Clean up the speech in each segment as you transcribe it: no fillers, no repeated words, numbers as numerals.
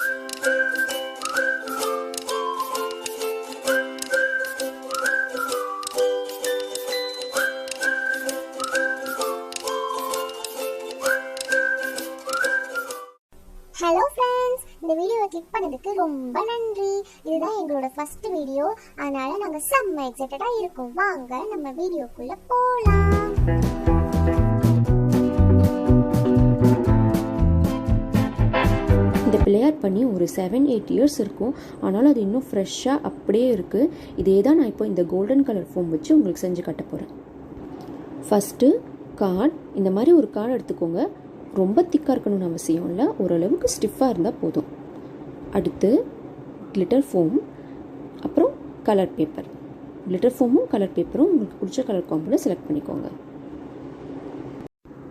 Hello friends, இந்த வீடியோவை click பண்ணதுக்கு ரொம்ப நன்றி. இதுதான் எங்களோட ஃபர்ஸ்ட் வீடியோ, அதனால நாங்க செம்ம எக்ஸைட்டடா இருக்கோம். வாங்க நம்ம வீடியோக்குள்ள போலாம். இந்த பிளேயர் பண்ணி ஒரு 7-8 இயர்ஸ் இருக்கும். ஆனாலும் அது இன்னும் ஃப்ரெஷ்ஷாக அப்படியே இருக்குது. இதே தான் நான் இப்போ இந்த கோல்டன் கலர் ஃபோம் வச்சு உங்களுக்கு செஞ்சு காட்ட போகிறேன். ஃபஸ்ட்டு கார்டு, இந்த மாதிரி ஒரு கார்டு எடுத்துக்கோங்க. ரொம்ப திக்காக இருக்கணும்னு அவசியம் இல்லை, ஓரளவுக்கு ஸ்டிஃபாக இருந்தால் போதும். அடுத்து கிளிட்டர் ஃபோம், அப்புறம் கலர் பேப்பர். கிளிட்டர் ஃபோமும் கலர் பேப்பரும் உங்களுக்கு பிடிச்ச கலர் காம்போல செலக்ட் பண்ணிக்கோங்க.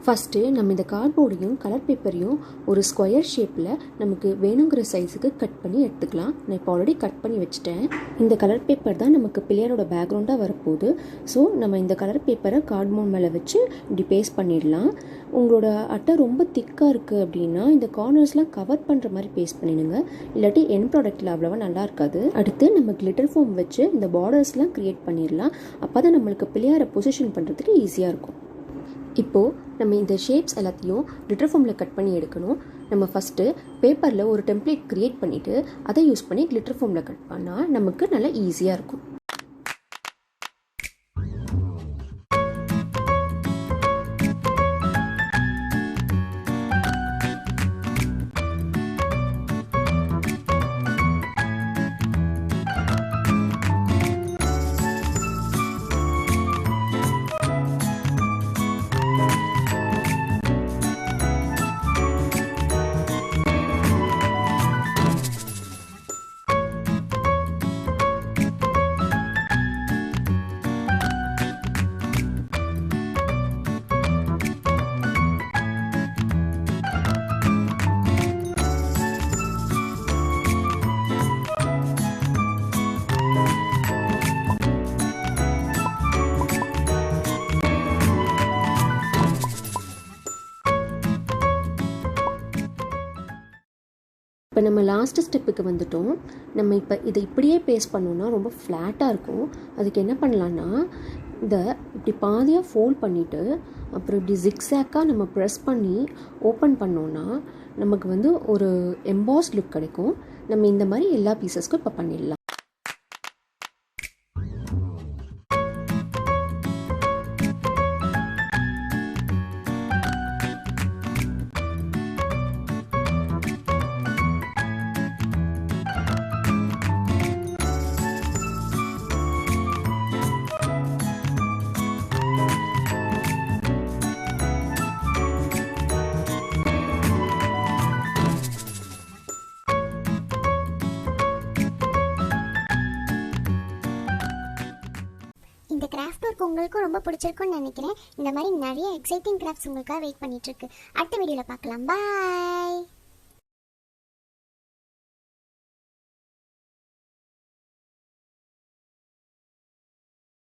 ஃபஸ்ட்டு நம்ம இந்த கார்ட்போர்டையும் கலர் பேப்பரையும் ஒரு ஸ்கொயர் ஷேப்பில் நமக்கு வேணுங்கிற சைஸுக்கு கட் பண்ணி எடுத்துக்கலாம். நான் இப்போ ஆல்ரெடி கட் பண்ணி வச்சுட்டேன். இந்த கலர் பேப்பர் தான் நமக்கு பிள்ளையாரோட பேக்ரவுண்டாக வரப்போகுது. ஸோ நம்ம இந்த கலர் பேப்பரை கார்ட்போர்ட் மேலே வச்சு இப்படி பேஸ்ட் பண்ணிடலாம். உங்களோட அட்டை ரொம்ப திக்காக இருக்குது அப்படின்னா இந்த கார்னர்ஸ்லாம் கவர் பண்ணுற மாதிரி பேஸ்ட் பண்ணிடுங்க, இல்லாட்டி என் ப்ராடக்ட்டில் அவ்வளோவா நல்லா இருக்காது. அடுத்து நம்ம கிளிட்டர் ஃபோம் வச்சு இந்த பார்டர்ஸ்லாம் க்ரியேட் பண்ணிடலாம். அப்போ தான் நம்மளுக்கு பிள்ளையாரை பொசிஷன் பண்ணுறதுக்கு ஈஸியாக இருக்கும். இப்போது நம்ம இந்த ஷேப்ஸ் எல்லாத்தையும் கிளிட்டர் ஃபோமில் கட் பண்ணி எடுக்கணும். நம்ம ஃபஸ்ட்டு பேப்பரில் ஒரு டெம்ப்ளேட் க்ரியேட் பண்ணிவிட்டு அதை யூஸ் பண்ணி கிளிட்டர் ஃபோமில் கட் பண்ணால் நமக்கு நல்லா ஈஸியாக இருக்கும். இப்போ நம்ம லாஸ்ட்டு ஸ்டெப்புக்கு வந்துட்டோம். நம்ம இப்போ இதை இப்படியே பேஸ்ட் பண்ணோன்னா ரொம்ப ஃப்ளாட்டாக இருக்கும். அதுக்கு என்ன பண்ணலான்னா, இதை இப்படி பாதியாக ஃபோல்ட் பண்ணிவிட்டு அப்புறம் இப்படி ஜிக்ஸாக்காக நம்ம ப்ரெஸ் பண்ணி ஓப்பன் பண்ணோன்னா நமக்கு வந்து ஒரு எம்பாஸ் லுக் கிடைக்கும். நம்ம இந்த மாதிரி எல்லா பீசஸ்க்கும் இப்போ பண்ணிடலாம். இந்த கிராஃப்ட் ஒர்க் உங்களுக்கும் ரொம்ப பிடிச்சிருக்கும்னு நினைக்கிறேன். இந்த மாதிரி நிறைய எக்ஸைட்டிங் கிராஃப்ட்ஸ் உங்களுக்காக வெயிட் பண்ணிட்டு இருக்கு. அடுத்த வீடியோவில் பார்க்கலாம். பாய்.